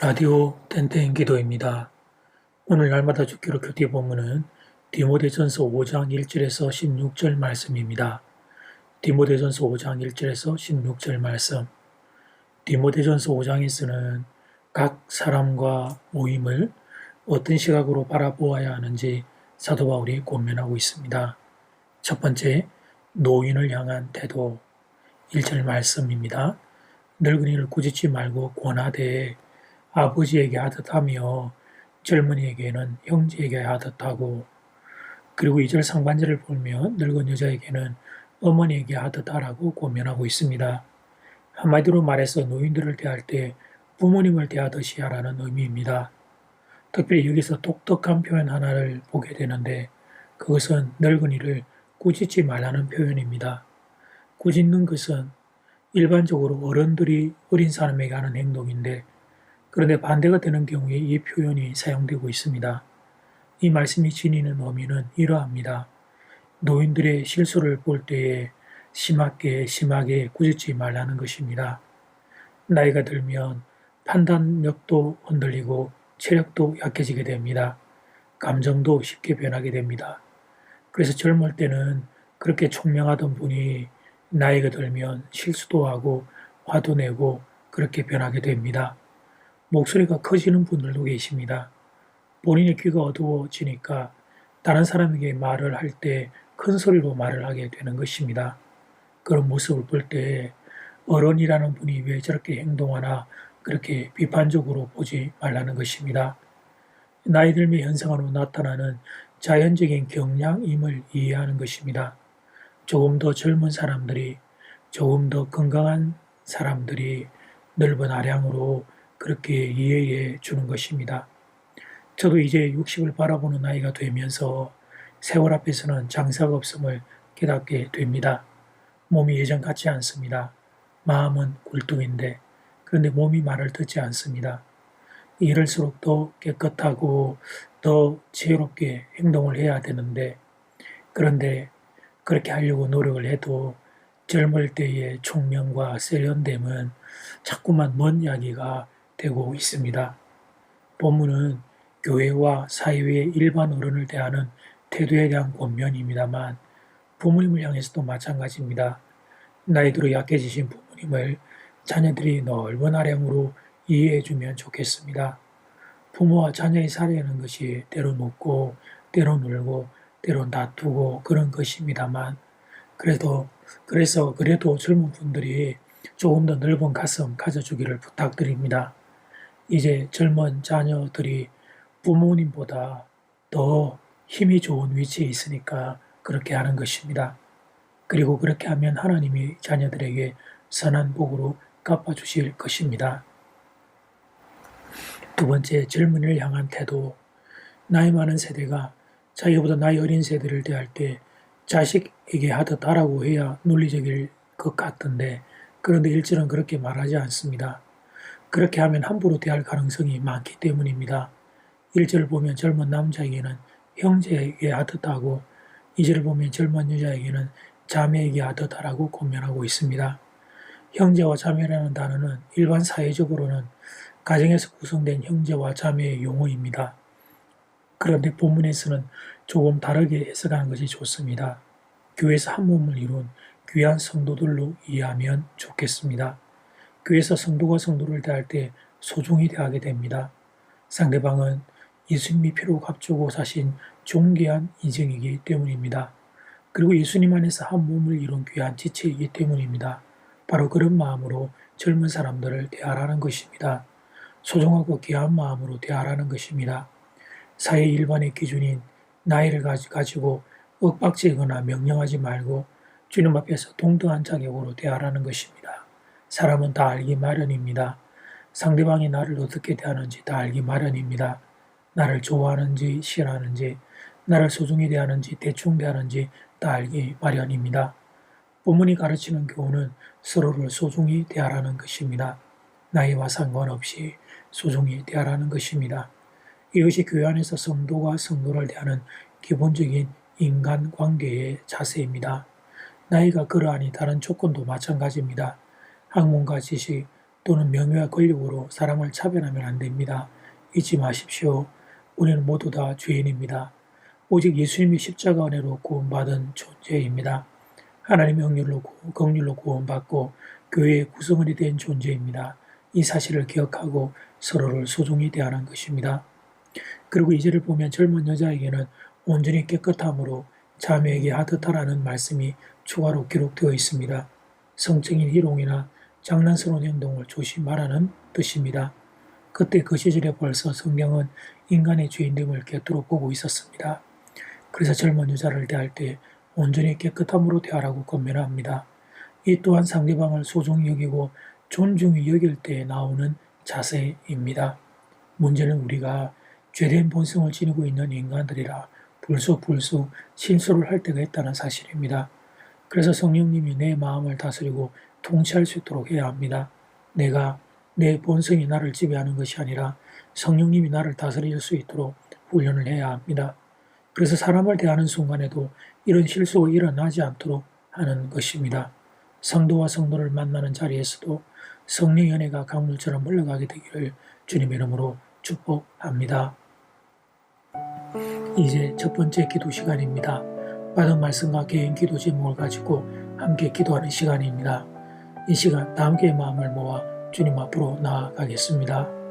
라디오 땡땡 기도입니다. 오늘 날마다 주기로 교티 본문은 디모데전서 5장 1절에서 16절 말씀입니다. 디모데전서 5장 1절에서 16절 말씀. 디모데전서 5장에서는 각 사람과 모임을 어떤 시각으로 바라보아야 하는지 사도 바울이 권면하고 있습니다. 첫 번째, 노인을 향한 태도. 1절 말씀입니다. 늙은이를 꾸짖지 말고 권하되 아버지에게 하듯 하며 젊은이에게는 형제에게 하듯 하고, 그리고 2절 상반절을 보면 늙은 여자에게는 어머니에게 하듯 하라고 권면하고 있습니다. 한마디로 말해서 노인들을 대할 때 부모님을 대하듯이 하라는 의미입니다. 특별히 여기서 독특한 표현 하나를 보게 되는데, 그것은 늙은이를 꾸짖지 말라는 표현입니다. 꾸짖는 것은 일반적으로 어른들이 어린 사람에게 하는 행동인데, 그런데 반대가 되는 경우에 이 표현이 사용되고 있습니다. 이 말씀이 지니는 의미는 이러합니다. 노인들의 실수를 볼 때에 심하게 꾸짖지 말라는 것입니다. 나이가 들면 판단력도 흔들리고 체력도 약해지게 됩니다. 감정도 쉽게 변하게 됩니다. 그래서 젊을 때는 그렇게 총명하던 분이 나이가 들면 실수도 하고 화도 내고 그렇게 변하게 됩니다. 목소리가 커지는 분들도 계십니다. 본인의 귀가 어두워지니까 다른 사람에게 말을 할 때 큰 소리로 말을 하게 되는 것입니다. 그런 모습을 볼 때 어른이라는 분이 왜 저렇게 행동하나 그렇게 비판적으로 보지 말라는 것입니다. 나이 들면 현상으로 나타나는 자연적인 경향임을 이해하는 것입니다. 조금 더 젊은 사람들이, 조금 더 건강한 사람들이 넓은 아량으로 그렇게 이해해 주는 것입니다. 저도 이제 60을 바라보는 나이가 되면서 세월 앞에서는 장사가 없음을 깨닫게 됩니다. 몸이 예전 같지 않습니다. 마음은 굴뚝인데, 그런데 몸이 말을 듣지 않습니다. 이럴수록 더 깨끗하고 더 지혜롭게 행동을 해야 되는데, 그런데 그렇게 하려고 노력을 해도 젊을 때의 총명과 세련됨은 자꾸만 먼 이야기가 되고 있습니다. 본문은 교회와 사회의 일반 어른을 대하는 태도에 대한 권면입니다만, 부모님을 향해서도 마찬가지입니다. 나이 들어 약해지신 부모님을 자녀들이 넓은 아량으로 이해해 주면 좋겠습니다. 부모와 자녀의 사이라는 것이 때로 높고 때로 놀고 때로 다투고 그런 것입니다만, 그래도 젊은 분들이 조금 더 넓은 가슴 가져주기를 부탁드립니다. 이제 젊은 자녀들이 부모님보다 더 힘이 좋은 위치에 있으니까 그렇게 하는 것입니다. 그리고 그렇게 하면 하나님이 자녀들에게 선한 복으로 갚아주실 것입니다. 두 번째, 젊은이를 향한 태도. 나이 많은 세대가 자기보다 나이 어린 세대를 대할 때 자식에게 하듯 하라고 해야 논리적일 것 같던데, 그런데 일절은 그렇게 말하지 않습니다. 그렇게 하면 함부로 대할 가능성이 많기 때문입니다. 1절을 보면 젊은 남자에게는 형제에게 하듯 하고, 2절을 보면 젊은 여자에게는 자매에게 하듯 하라고 권면하고 있습니다. 형제와 자매라는 단어는 일반 사회적으로는 가정에서 구성된 형제와 자매의 용어입니다. 그런데 본문에서는 조금 다르게 해석하는 것이 좋습니다. 교회에서 한 몸을 이룬 귀한 성도들로 이해하면 좋겠습니다. 교회에서 성도가 성도를 대할 때 소중히 대하게 됩니다. 상대방은 예수님이 피로 값주고 사신 존귀한 인생이기 때문입니다. 그리고 예수님 안에서 한 몸을 이룬 귀한 지체이기 때문입니다. 바로 그런 마음으로 젊은 사람들을 대하라는 것입니다. 소중하고 귀한 마음으로 대하라는 것입니다. 사회 일반의 기준인 나이를 가지고 윽박지거나 명령하지 말고 주님 앞에서 동등한 자격으로 대하라는 것입니다. 사람은 다 알기 마련입니다. 상대방이 나를 어떻게 대하는지 다 알기 마련입니다. 나를 좋아하는지 싫어하는지, 나를 소중히 대하는지 대충 대하는지 다 알기 마련입니다. 본문이 가르치는 교훈은 서로를 소중히 대하라는 것입니다. 나이와 상관없이 소중히 대하라는 것입니다. 이것이 교회 안에서 성도가 성도를 대하는 기본적인 인간관계의 자세입니다. 나이가 그러하니 다른 조건도 마찬가지입니다. 학문과 지식, 또는 명예와 권력으로 사람을 차별하면 안 됩니다. 잊지 마십시오. 우리는 모두 다 죄인입니다. 오직 예수님이 십자가 은혜로 구원받은 존재입니다. 하나님의 긍휼로 구원받고 교회의 구성원이 된 존재입니다. 이 사실을 기억하고 서로를 소중히 대하는 것입니다. 그리고 이제를 보면 젊은 여자에게는 온전히 깨끗함으로 자매에게 하듯하라는 말씀이 추가로 기록되어 있습니다. 성적인 희롱이나 장난스러운 행동을 조심하라는 뜻입니다. 그때 그 시절에 벌써 성경은 인간의 죄인됨을 곁으로 보고 있었습니다. 그래서 젊은 여자를 대할 때 온전히 깨끗함으로 대하라고 권면합니다. 이 또한 상대방을 소중히 여기고 존중히 여길 때 나오는 자세입니다. 문제는 우리가 죄된 본성을 지니고 있는 인간들이라 불쑥 실수를 할 때가 있다는 사실입니다. 그래서 성령님이 내 마음을 다스리고 통치할 수 있도록 해야 합니다. 내 본성이 나를 지배하는 것이 아니라 성령님이 나를 다스릴 수 있도록 훈련을 해야 합니다. 그래서 사람을 대하는 순간에도 이런 실수가 일어나지 않도록 하는 것입니다. 성도와 성도를 만나는 자리에서도 성령의 은혜가 강물처럼 흘러가게 되기를 주님의 이름으로 축복합니다. 이제 첫 번째 기도 시간입니다. 받은 말씀과 개인 기도 제목을 가지고 함께 기도하는 시간입니다. 이 시간 다 함께 마음을 모아 주님 앞으로 나아가겠습니다.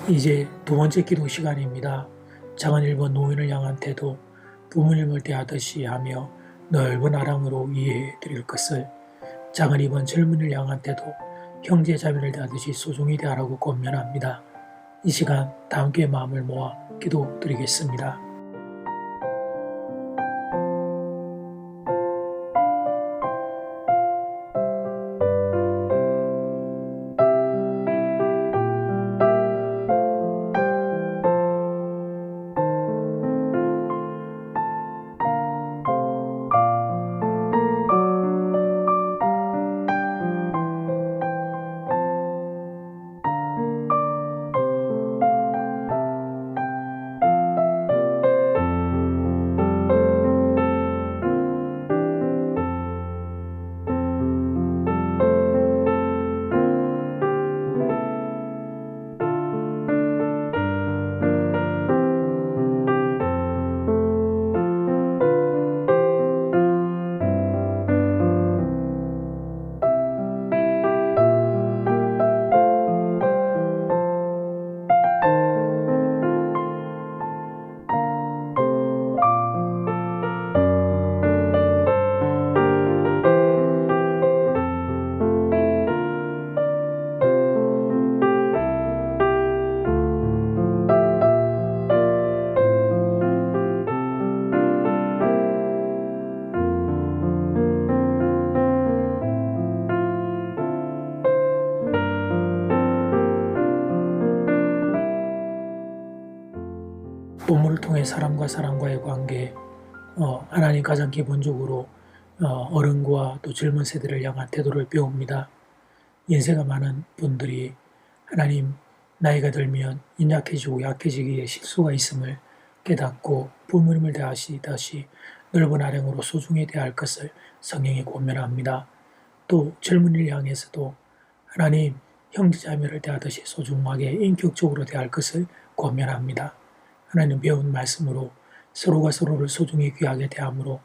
이제 두 번째 기도 시간입니다. 장은 1번 노인을 향한 태도, 부모님을 대하듯이 하며 넓은 아랑으로 이해해 드릴 것을, 장은 2번 젊은이를 향한 태도, 형제 자매를 대하듯이 소중히 대하라고 권면합니다. 이 시간 다 함께 마음을 모아 기도 드리겠습니다. 본문을 통해 사람과의 관계, 하나님 가장 기본적으로 어른과 또 젊은 세대를 향한 태도를 배웁니다. 연세가 많은 분들이 하나님, 나이가 들면 인약해지고 약해지기에 실수가 있음을 깨닫고 부모님을 대하시듯이 넓은 아량으로 소중히 대할 것을 성령이 권면합니다. 또 젊은이를 향해서도 하나님, 형제자매를 대하듯이 소중하게 인격적으로 대할 것을 권면합니다. 하나님 배운 말씀으로 서로가 서로를 소중히 귀하게 대함으로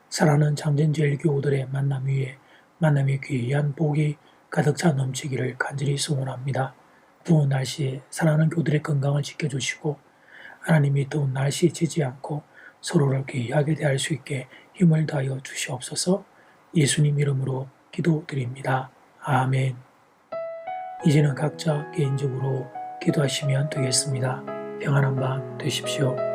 사랑하는 장전제일교우들의 만남 위에 만남의 귀한 복이 가득 차 넘치기를 간절히 소원합니다. 더운 날씨에 사랑하는 교들의 건강을 지켜주시고 하나님이 더운 날씨에 지지 않고 서로를 귀하게 대할 수 있게 힘을 다하여 주시옵소서. 예수님 이름으로 기도드립니다. 아멘. 이제는 각자 개인적으로 기도하시면 되겠습니다. 평안한 밤 되십시오.